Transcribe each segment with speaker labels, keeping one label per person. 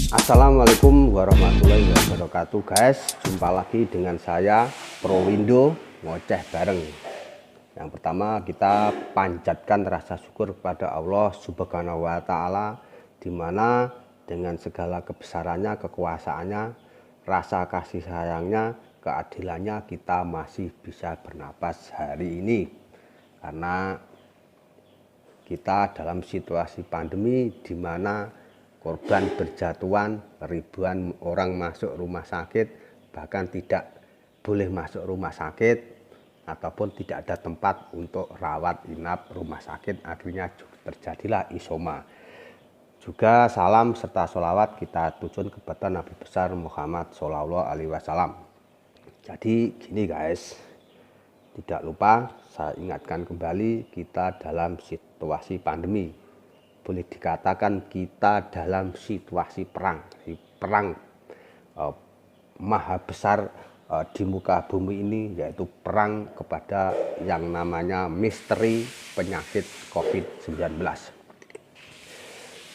Speaker 1: Assalamualaikum warahmatullahi wabarakatuh guys. Jumpa lagi dengan saya Prowindo ngoceh bareng. Yang pertama kita panjatkan rasa syukur kepada Allah Subhanahu wa Ta'ala, dimana dengan segala kebesarannya, kekuasaannya, rasa kasih sayangnya, keadilannya kita masih bisa bernapas hari ini. Karena kita dalam situasi pandemi di mana korban berjatuhan, ribuan orang masuk rumah sakit, bahkan tidak boleh masuk rumah sakit ataupun tidak ada tempat untuk rawat inap rumah sakit, akhirnya terjadilah isoma. Juga salam serta sholawat kita tujuan kepada Nabi besar Muhammad Shallallahu Alaihi Wasallam. Jadi gini guys, tidak lupa saya ingatkan kembali, kita dalam situasi pandemi. Boleh dikatakan kita dalam situasi perang maha besar di muka bumi ini, yaitu perang kepada yang namanya misteri penyakit COVID-19.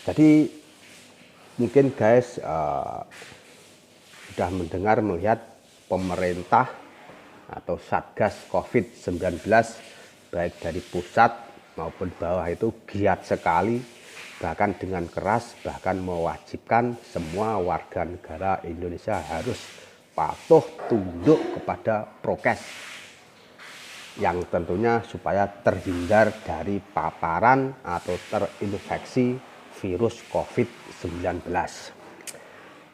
Speaker 1: Jadi mungkin guys sudah mendengar melihat pemerintah atau Satgas COVID-19 baik dari pusat maupun bawah itu giat sekali, bahkan dengan keras, bahkan mewajibkan semua warga negara Indonesia harus patuh tunduk kepada prokes, yang tentunya supaya terhindar dari paparan atau terinfeksi virus COVID-19.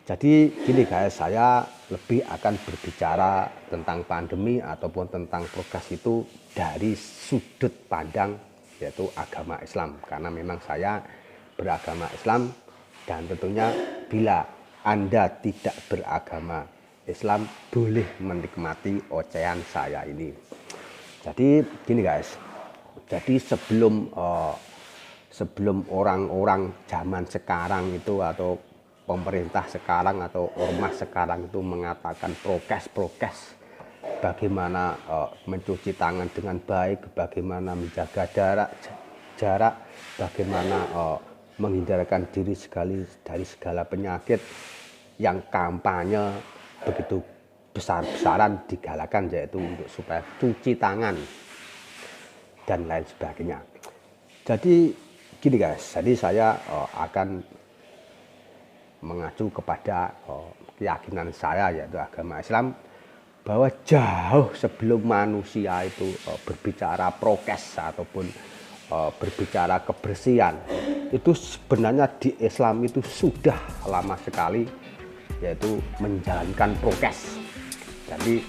Speaker 1: Jadi gini guys, saya lebih akan berbicara tentang pandemi ataupun tentang prokes itu dari sudut pandang yaitu agama Islam. Karena memang saya beragama Islam, dan tentunya bila Anda tidak beragama Islam boleh menikmati ocehan saya ini. Jadi gini guys, jadi sebelum orang-orang zaman sekarang itu atau pemerintah sekarang atau ormas sekarang itu mengatakan prokes, bagaimana mencuci tangan dengan baik, bagaimana menjaga jarak, bagaimana menghindarkan diri dari segala penyakit, yang kampanye begitu besar-besaran digalakan, yaitu untuk supaya cuci tangan dan lain sebagainya. Jadi gini guys, jadi saya akan mengacu kepada keyakinan saya yaitu agama Islam, bahwa jauh sebelum manusia itu berbicara prokes ataupun berbicara kebersihan, itu sebenarnya di Islam itu sudah lama sekali yaitu menjalankan prokes. Jadi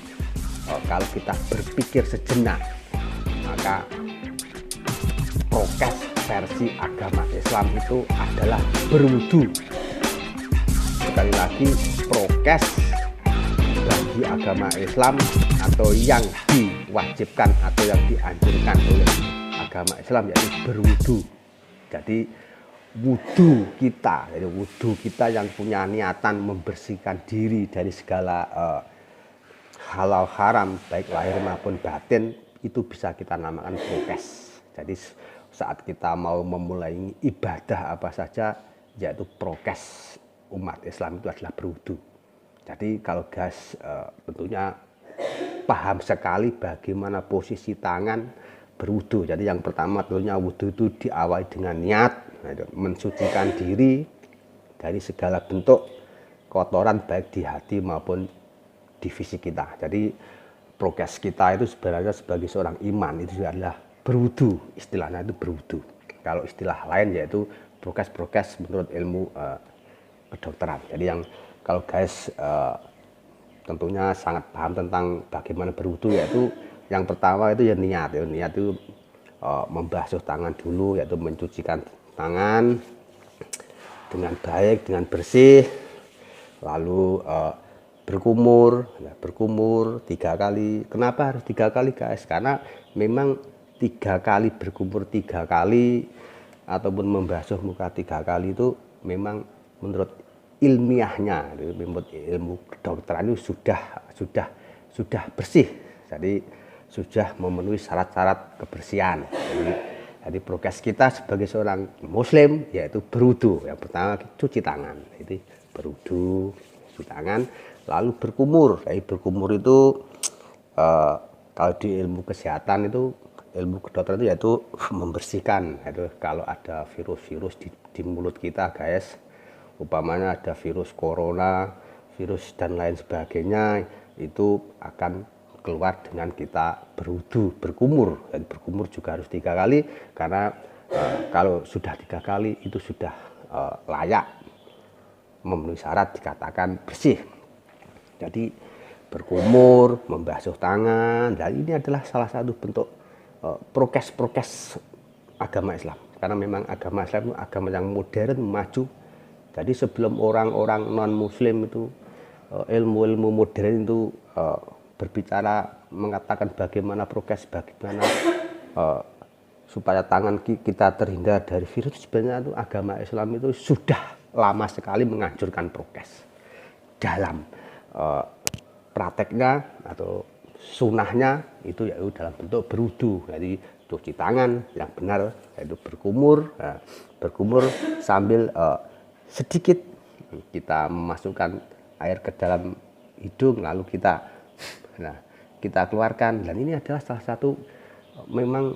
Speaker 1: kalau kita berpikir sejenak, maka prokes versi agama Islam itu adalah berwudu. Sekali lagi, prokes bagi agama Islam atau yang diwajibkan atau yang dianjurkan oleh agama Islam yaitu berwudu. Jadi wudu kita yang punya niatan membersihkan diri dari segala halal haram baik lahir maupun batin, itu bisa kita namakan prokes. Jadi saat kita mau memulai ibadah apa saja, yaitu prokes umat Islam itu adalah berwudu. Jadi kalau guys tentunya paham sekali bagaimana posisi tangan berwudu. Jadi yang pertama tentunya wudu itu diawali dengan niat, mensucikan diri dari segala bentuk kotoran baik di hati maupun di fisik kita. Jadi prokes kita itu sebenarnya sebagai seorang iman itu adalah berwudu, istilahnya itu berwudu. Kalau istilah lain yaitu prokes menurut ilmu kedokteran. Jadi yang kalau guys tentunya sangat paham tentang bagaimana berwudu, yaitu yang pertama itu ya niat itu membasuh tangan dulu, yaitu mencucikan tangan dengan baik, dengan bersih, lalu berkumur 3 kali. Kenapa harus 3 kali guys? Karena memang 3 kali berkumur 3 kali ataupun membasuh muka 3 kali itu memang menurut ilmiahnya, menurut ilmu kedokteran itu sudah bersih. Jadi sudah memenuhi syarat-syarat kebersihan. Jadi prokes kita sebagai seorang muslim yaitu berwudu. Yang pertama cuci tangan. Itu berwudu, cuci tangan, lalu berkumur. Jadi berkumur itu kalau di ilmu kesehatan itu, ilmu kedokteran itu yaitu membersihkan. Itu kalau ada virus-virus di mulut kita, guys, umpamanya ada virus corona, virus dan lain sebagainya, itu akan keluar dengan kita berwudu, berkumur. Dan berkumur juga harus 3 kali, karena kalau sudah 3 kali itu sudah layak, memenuhi syarat dikatakan bersih. Jadi berkumur, membasuh tangan, dan ini adalah salah satu bentuk prokes-prokes agama Islam. Karena memang agama Islam itu agama yang modern, maju. Jadi sebelum orang-orang non-muslim itu ilmu-ilmu modern itu berbicara, mengatakan bagaimana prokes, bagaimana supaya tangan kita terhindar dari virus, sebenarnya itu agama Islam itu sudah lama sekali menganjurkan prokes. Dalam prakteknya atau sunahnya itu yaitu dalam bentuk berwudu, jadi cuci tangan yang benar, yaitu berkumur. Berkumur sambil sedikit kita memasukkan air ke dalam hidung, lalu kita keluarkan. Dan ini adalah salah satu memang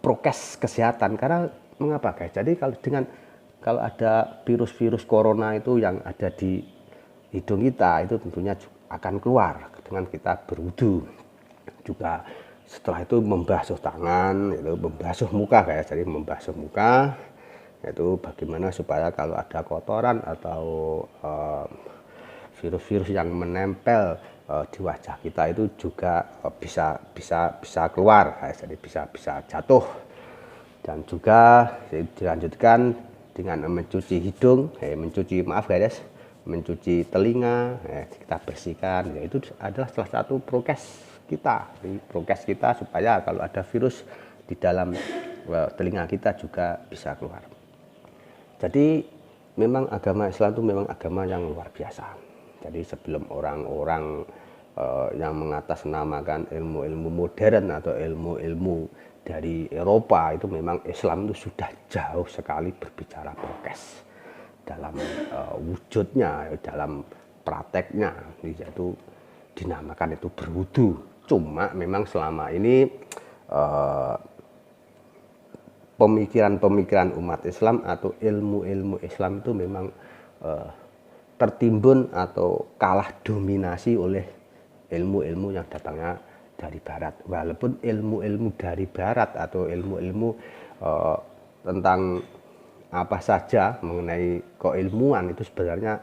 Speaker 1: prokes kesehatan. Karena mengapa, guys? Jadi kalau ada virus-virus corona itu yang ada di hidung kita, itu tentunya akan keluar dengan kita berwudu. Juga setelah itu membasuh tangan, itu membasuh muka, guys. Jadi membasuh muka itu bagaimana supaya kalau ada kotoran atau virus-virus yang menempel di wajah kita itu juga bisa keluar, guys. Jadi bisa jatuh. Dan juga dilanjutkan dengan mencuci hidung, mencuci telinga, kita bersihkan. Itu adalah salah satu prokes kita. Prokes kita supaya kalau ada virus di dalam telinga kita juga bisa keluar. Jadi memang agama Islam itu memang agama yang luar biasa. Jadi sebelum orang-orang yang mengatasnamakan ilmu-ilmu modern atau ilmu-ilmu dari Eropa, itu memang Islam itu sudah jauh sekali berbicara prokes dalam wujudnya, dalam prakteknya, yaitu dinamakan itu berwudu. Cuma memang selama ini pemikiran-pemikiran umat Islam atau ilmu-ilmu Islam itu memang tertimbun atau kalah dominasi oleh ilmu-ilmu yang datangnya dari barat. Walaupun ilmu-ilmu dari barat atau ilmu-ilmu tentang apa saja mengenai keilmuan itu sebenarnya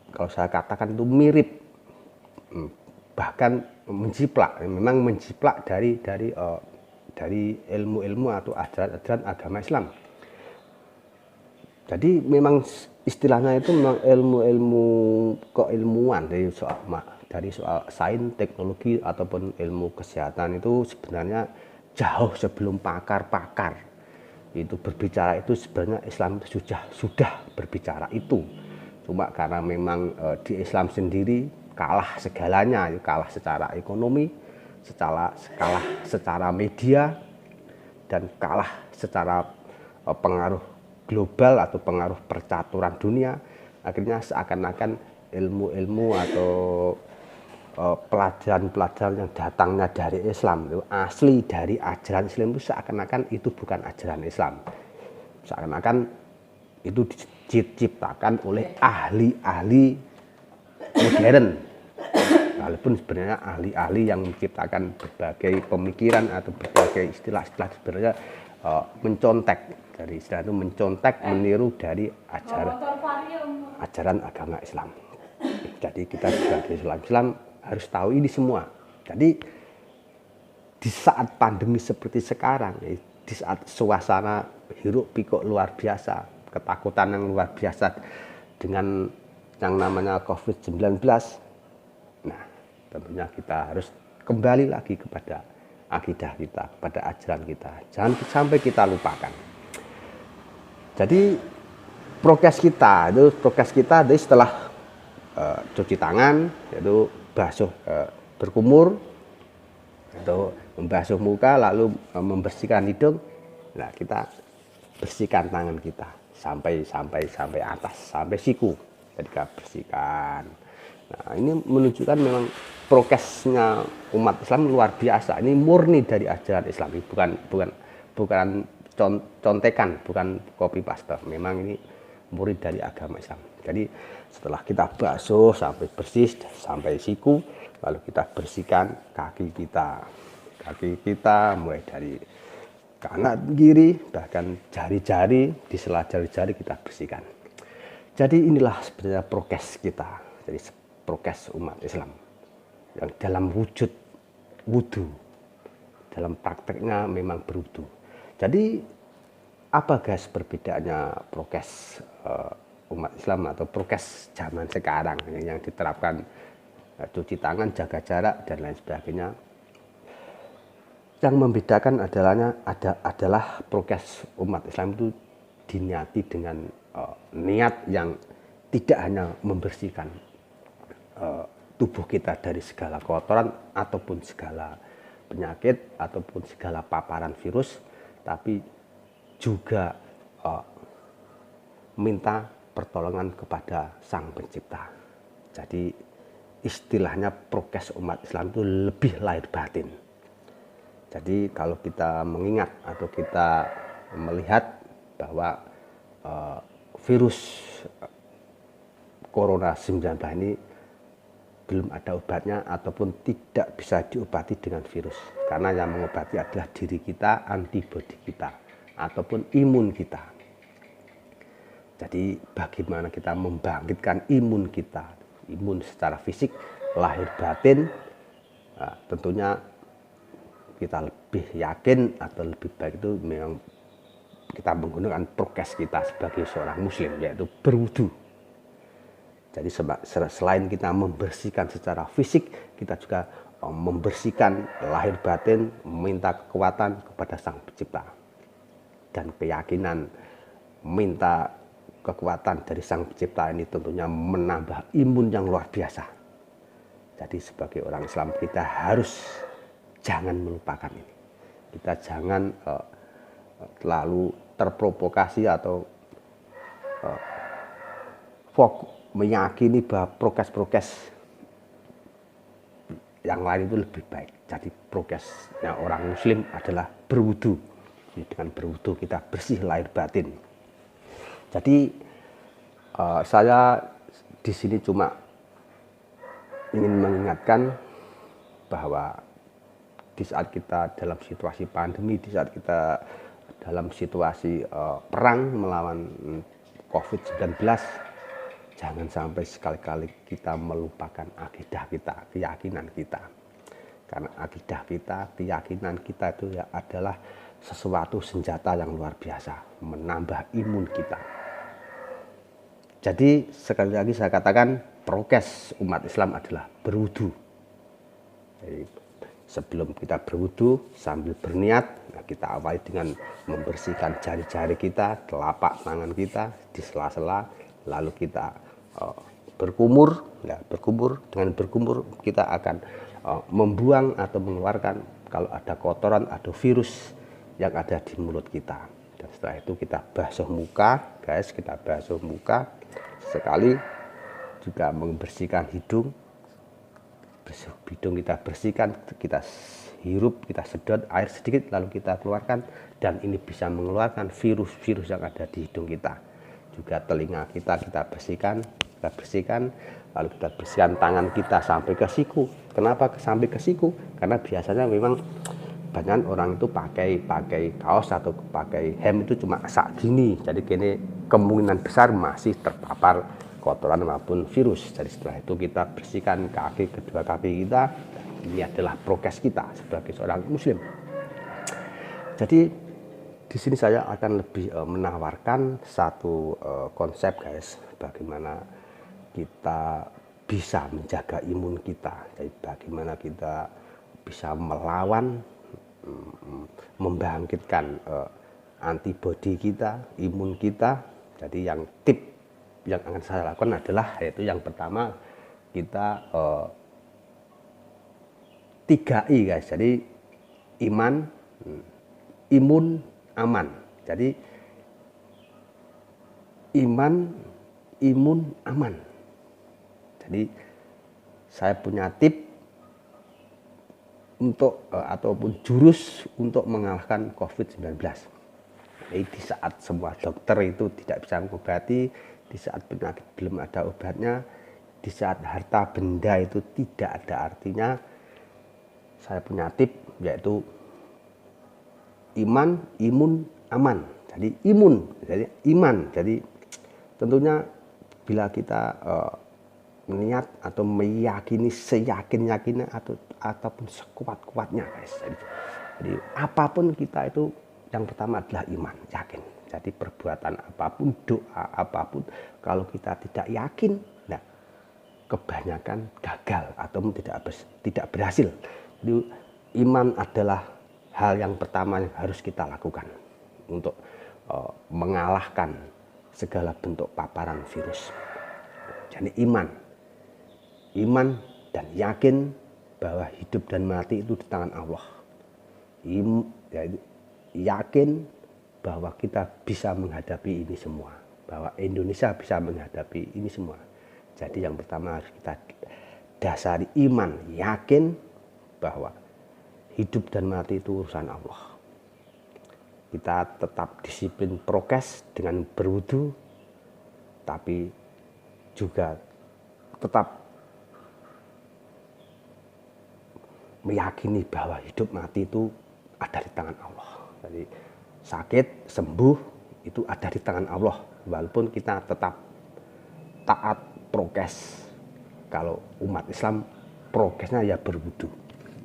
Speaker 1: kalau saya katakan itu mirip, bahkan menjiplak, memang menjiplak dari ilmu-ilmu atau ajaran-ajaran agama Islam. Jadi memang istilahnya itu memang ilmu-ilmu keilmuan dari soal sains, teknologi ataupun ilmu kesehatan itu sebenarnya jauh sebelum pakar-pakar itu berbicara. Itu sebenarnya Islam sudah berbicara itu. Cuma karena memang di Islam sendiri kalah segalanya, kalah secara ekonomi, kalah secara media, dan kalah secara pengaruh global atau pengaruh percaturan dunia. Akhirnya seakan-akan ilmu-ilmu atau pelajaran-pelajaran yang datangnya dari Islam itu asli dari ajaran Islam, itu seakan-akan itu bukan ajaran Islam. Seakan-akan itu diciptakan oleh ahli-ahli modern. Walaupun sebenarnya ahli-ahli yang menciptakan berbagai pemikiran atau berbagai istilah-istilah sebenarnya mencontek dari istilah itu, mencontek, meniru dari ajaran agama Islam. Jadi kita sebagai Islam harus tahu ini semua. Jadi di saat pandemi seperti sekarang, di saat suasana hiruk pikuk luar biasa, ketakutan yang luar biasa dengan yang namanya COVID-19, nah tentunya kita harus kembali lagi kepada akidah kita, kepada ajaran kita. Jangan sampai kita lupakan. Jadi prokes kita jadi setelah cuci tangan, yaitu basuh, berkumur, atau membasuh muka, lalu membersihkan hidung. Nah, kita bersihkan tangan kita sampai atas, sampai siku. Jadi kita bersihkan. Nah, ini menunjukkan memang prokesnya umat Islam luar biasa. Ini murni dari ajaran Islam, bukan contekan, bukan copy paste. Memang ini murni dari agama Islam. Jadi setelah kita basuh sampai bersih sampai siku, lalu kita bersihkan kaki kita. Kaki kita mulai dari kanan kiri, bahkan jari-jari, di sela jari-jari kita bersihkan. Jadi inilah sebenarnya prokes kita. Jadi prokes umat Islam yang dalam wujud wudu, dalam prakteknya memang berwudu. Jadi apa guys perbedaannya prokes umat Islam atau prokes zaman sekarang yang diterapkan, cuci tangan, jaga jarak dan lain sebagainya? Yang membedakan adalah prokes umat Islam itu diniati dengan niat yang tidak hanya membersihkan tubuh kita dari segala kotoran ataupun segala penyakit ataupun segala paparan virus, tapi juga minta pertolongan kepada Sang Pencipta. Jadi istilahnya prokes umat Islam itu lebih lahir batin. Jadi kalau kita mengingat atau kita melihat bahwa virus Corona 19 ini belum ada obatnya ataupun tidak bisa diobati dengan virus. Karena yang mengobati adalah diri kita, antibodi kita, ataupun imun kita. Jadi bagaimana kita membangkitkan imun kita, imun secara fisik, lahir batin, tentunya kita lebih yakin atau lebih baik itu memang kita menggunakan prokes kita sebagai seorang muslim, yaitu berwudu. Jadi selain kita membersihkan secara fisik, kita juga membersihkan lahir batin, meminta kekuatan kepada Sang Pencipta. Dan keyakinan minta kekuatan dari Sang Pencipta ini tentunya menambah imun yang luar biasa. Jadi sebagai orang Islam kita harus jangan melupakan ini. Kita jangan terlalu terprovokasi atau meyakini bahwa prokes-prokes yang lain itu lebih baik. Jadi prokesnya orang muslim adalah berwudu. Dengan berwudu kita bersih lahir batin. Jadi saya di sini cuma ingin mengingatkan bahwa di saat kita dalam situasi pandemi, di saat kita dalam situasi perang melawan COVID-19, jangan sampai sekali-kali kita melupakan akidah kita, keyakinan kita. Karena akidah kita, keyakinan kita itu ya adalah sesuatu senjata yang luar biasa, menambah imun kita. Jadi sekali lagi saya katakan, prokes umat Islam adalah berwudu. Jadi sebelum kita berwudu, sambil berniat, kita awali dengan membersihkan jari-jari kita, telapak tangan kita di sela-sela, lalu kita berkumur. Dengan berkumur kita akan membuang atau mengeluarkan kalau ada kotoran, ada virus yang ada di mulut kita. Dan setelah itu kita basuh muka, guys, kita basuh muka sekali, juga membersihkan hidung. Hidung kita bersihkan, kita hirup, kita sedot air sedikit, lalu kita keluarkan, dan ini bisa mengeluarkan virus-virus yang ada di hidung kita. Juga telinga kita bersihkan, lalu kita bersihkan tangan kita sampai ke siku. Kenapa sampai ke siku? Karena biasanya memang banyak orang itu pakai kaos atau pakai hem itu cuma sak gini, jadi kini kemungkinan besar masih terpapar kotoran maupun virus. Jadi setelah itu kita bersihkan kedua kaki kita. Ini adalah prokes kita sebagai seorang muslim. Jadi di sini saya akan lebih menawarkan satu konsep, guys, bagaimana kita bisa menjaga imun kita. Jadi bagaimana kita bisa melawan, membangkitkan antibodi kita, imun kita. Jadi yang tip yang akan saya lakukan adalah, yaitu yang pertama kita 3I, guys. Jadi iman, imun, aman. Jadi iman, imun, aman. Jadi saya punya tip untuk ataupun jurus untuk mengalahkan COVID-19. Jadi di saat semua dokter itu tidak bisa mengobati, di saat penyakit belum ada obatnya, di saat harta benda itu tidak ada artinya, saya punya tip yaitu iman, imun, aman. Jadi imun, jadi iman. Jadi tentunya bila kita niat atau meyakini seyakin-yakinnya ataupun sekuat-kuatnya, guys. Jadi apapun kita itu yang pertama adalah iman, yakin. Jadi perbuatan apapun, doa apapun, kalau kita tidak yakin, nah, kebanyakan gagal atau tidak berhasil. Jadi iman adalah hal yang pertama yang harus kita lakukan untuk mengalahkan segala bentuk paparan virus. Jadi iman dan yakin bahwa hidup dan mati itu di tangan Allah. Yakin bahwa kita bisa menghadapi ini semua, bahwa Indonesia bisa menghadapi ini semua. Jadi yang pertama harus kita dasari iman, yakin bahwa hidup dan mati itu urusan Allah. Kita tetap disiplin prokes dengan berwudu, tapi juga tetap meyakini bahwa hidup mati itu ada di tangan Allah. Jadi sakit, sembuh itu ada di tangan Allah. Walaupun kita tetap taat prokes. Kalau umat Islam prokesnya ya berwudu.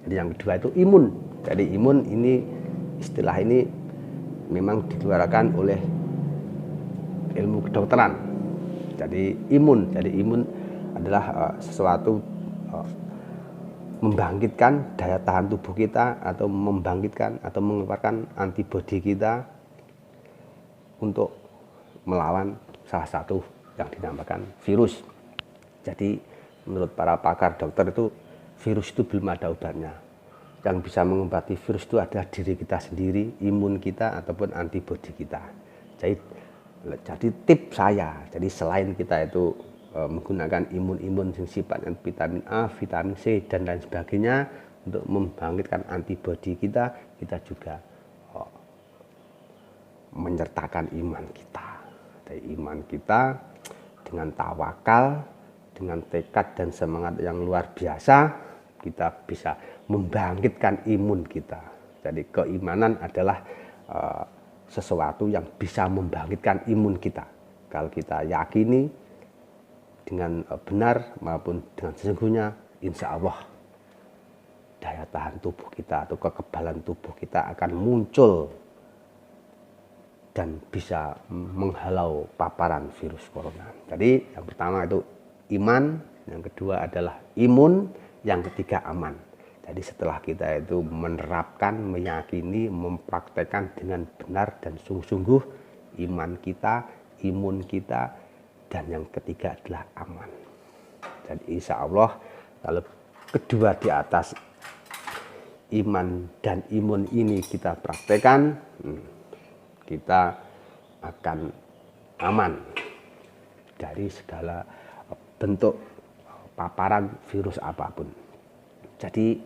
Speaker 1: Jadi yang kedua itu imun. Jadi imun ini istilah ini memang dikeluarkan oleh ilmu kedokteran. Jadi imun adalah sesuatu membangkitkan daya tahan tubuh kita atau membangkitkan atau mengeluarkan antibodi kita untuk melawan salah satu yang dinamakan virus. Jadi menurut para pakar dokter itu virus itu belum ada obatnya. Yang bisa mengobati virus itu adalah diri kita sendiri, imun kita ataupun antibodi kita. Jadi tip saya, jadi selain kita itu menggunakan imun yang sifatnya vitamin A, vitamin C dan lain sebagainya untuk membangkitkan antibodi kita juga menyertakan iman kita. Jadi iman kita dengan tawakal, dengan tekad dan semangat yang luar biasa, kita bisa membangkitkan imun kita. Jadi keimanan adalah sesuatu yang bisa membangkitkan imun kita. Kalau kita yakini dengan benar maupun dengan sesungguhnya, insya Allah daya tahan tubuh kita atau kekebalan tubuh kita akan muncul dan bisa menghalau paparan virus corona. Jadi yang pertama itu iman, yang kedua adalah imun, yang ketiga aman. Jadi setelah kita itu menerapkan, meyakini, mempraktekkan dengan benar dan sungguh-sungguh iman kita, imun kita, dan yang ketiga adalah aman. Jadi insya Allah kalau kedua di atas iman dan imun ini kita praktekkan, kita akan aman dari segala bentuk paparan virus apapun. Jadi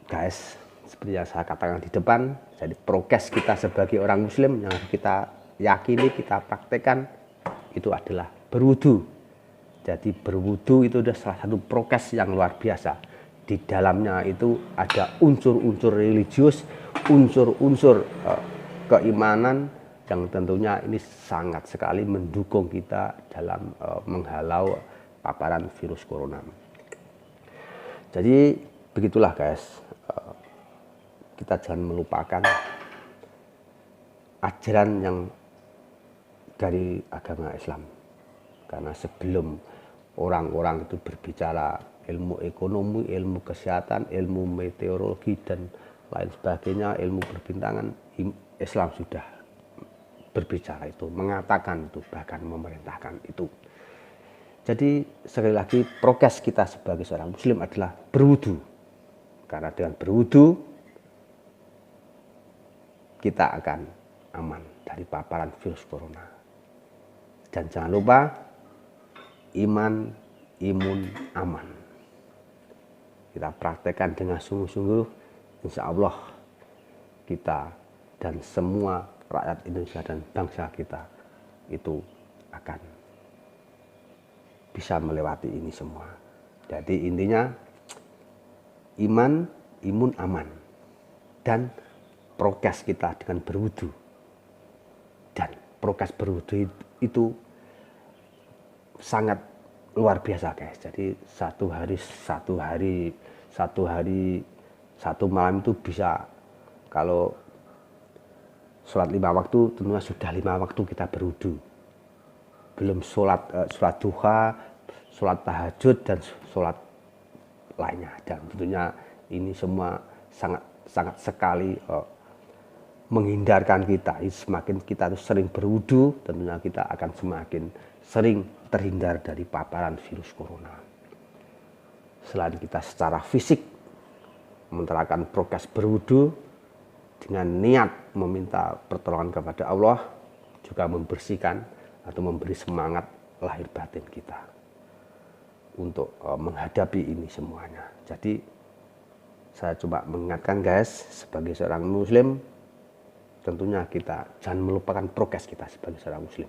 Speaker 1: guys, seperti yang saya katakan di depan, jadi prokes kita sebagai orang muslim yang harus kita yakini, kita praktekkan itu adalah berwudu. Jadi berwudu itu adalah salah satu prokes yang luar biasa. Di dalamnya itu ada unsur-unsur religius, unsur-unsur keimanan yang tentunya ini sangat sekali mendukung kita dalam menghalau paparan virus corona. Jadi begitulah guys, kita jangan melupakan ajaran yang dari agama Islam. Karena sebelum orang-orang itu berbicara ilmu ekonomi, ilmu kesehatan, ilmu meteorologi dan lain sebagainya, ilmu perbintangan, Islam sudah berbicara itu, mengatakan itu, bahkan memerintahkan itu. Jadi sekali lagi prokes kita sebagai seorang muslim adalah berwudu. Karena dengan berwudu kita akan aman dari paparan virus corona. Dan jangan lupa iman, imun, aman. Kita praktekkan dengan sungguh-sungguh, insya Allah kita dan semua rakyat Indonesia dan bangsa kita itu akan bisa melewati ini semua. Jadi intinya iman, imun, aman, dan prokes kita dengan berwudu. Dan prokes berwudu itu sangat luar biasa guys. Jadi satu malam itu bisa, kalau sholat 5 waktu tentunya sudah 5 waktu kita berwudu. Belum sholat duha, sholat tahajud dan sholat lainnya. Dan tentunya ini semua sangat sekali menghindarkan kita. Semakin kita sering berwudu, tentunya kita akan semakin sering terhindar dari paparan virus corona. Selain kita secara fisik menerapkan prokes berwudu dengan niat meminta pertolongan kepada Allah, juga membersihkan atau memberi semangat lahir batin kita untuk menghadapi ini semuanya. Jadi saya coba mengingatkan guys, sebagai seorang muslim tentunya kita jangan melupakan prokes kita sebagai seorang muslim.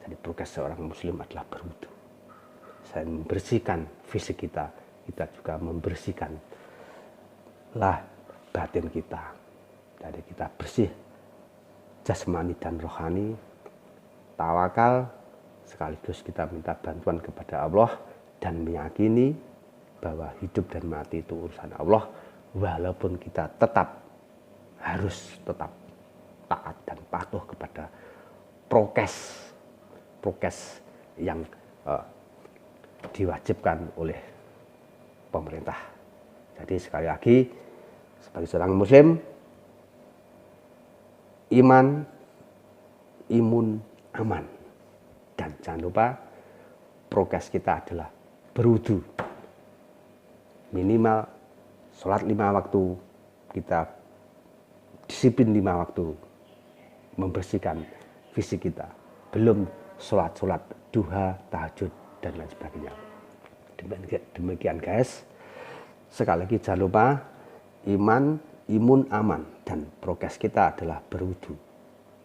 Speaker 1: Jadi prokes seorang muslim adalah berwudu. Saya membersihkan fisik kita, kita juga membersihkan batin kita. Jadi kita bersih jasmani dan rohani, tawakal, sekaligus kita minta bantuan kepada Allah dan meyakini bahwa hidup dan mati itu urusan Allah, walaupun kita harus tetap taat dan patuh kepada prokes yang diwajibkan oleh pemerintah. Jadi sekali lagi, sebagai seorang muslim, iman, imun, aman. Dan jangan lupa prokes kita adalah berwudu. Minimal sholat 5 waktu, kita disiplin 5 waktu, membersihkan fisik kita. Belum sholat duha, tahajud, dan lain sebagainya. Demikian guys. Sekali lagi jangan lupa iman, imun, aman, dan prokes kita adalah berwudu.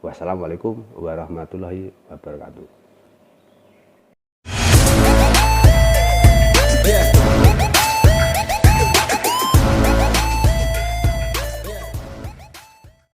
Speaker 1: Wassalamualaikum warahmatullahi wabarakatuh.